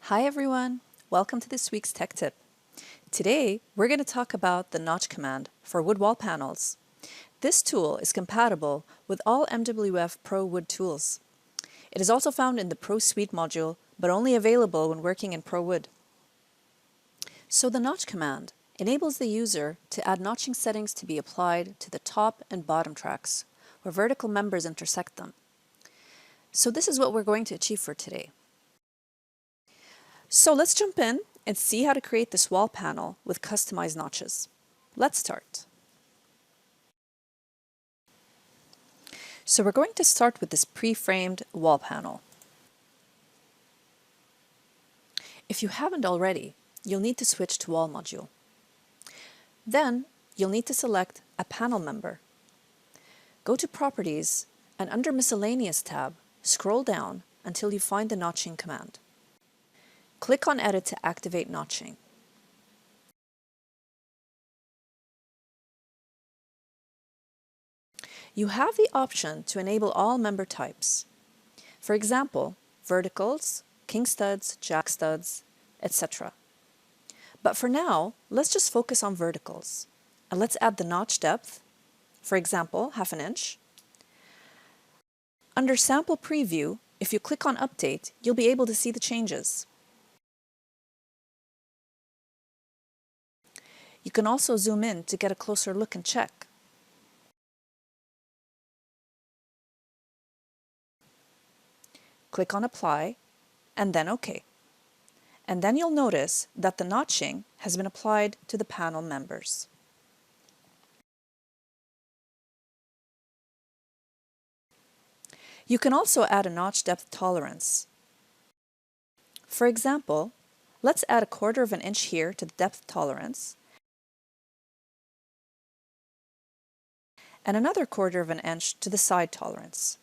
Hi everyone, welcome to this week's tech tip. Today we're going to talk about the notch command for wood wall panels. This tool is compatible with all MWF Pro Wood tools. It is also found in the Pro Suite module, but only available when working in Pro Wood. So the notch command enables the user to add notching settings to be applied to the top and bottom tracks, where vertical members intersect them. So this is what we're going to achieve for today. So let's jump in and see how to create this wall panel with customized notches. Let's start. So we're going to start with this pre-framed wall panel. If you haven't already, you'll need to switch to Wall module. Then you'll need to select a panel member. Go to Properties and under Miscellaneous tab, scroll down until you find the notching command. Click on Edit to activate notching. You have the option to enable all member types. For example, verticals, king studs, jack studs, etc. But for now, let's just focus on verticals. And let's add the notch depth, for example, 1/2 inch. Under Sample Preview, if you click on Update, you'll be able to see the changes. You can also zoom in to get a closer look and check. Click on Apply, and then OK. And then you'll notice that the notching has been applied to the panel members. You can also add a notch depth tolerance. For example, let's add 1/4 inch here to the depth tolerance, and another 1/4 inch to the side tolerance.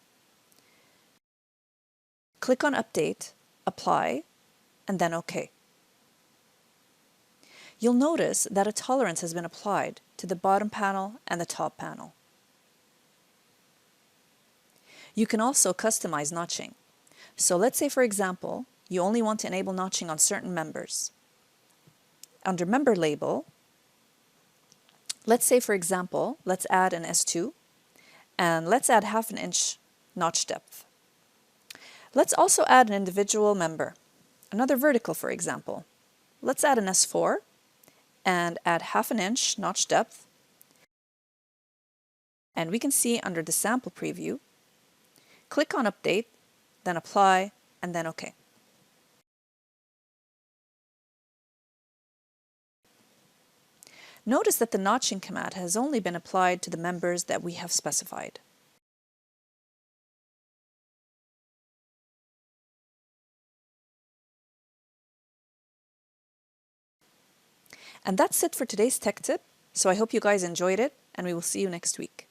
Click on Update, Apply, and then OK. You'll notice that a tolerance has been applied to the bottom panel and the top panel. You can also customize notching. So let's say, for example, you only want to enable notching on certain members. Under Member Label, let's say, for example, let's add an S2, and let's add 1/2 inch notch depth. Let's also add an individual member, another vertical, for example. Let's add an S4 and add 1/2 inch notch depth. And we can see under the Sample Preview, click on Update, then Apply, and then OK. Notice that the notching command has only been applied to the members that we have specified. And that's it for today's tech tip, so I hope you guys enjoyed it, and we will see you next week.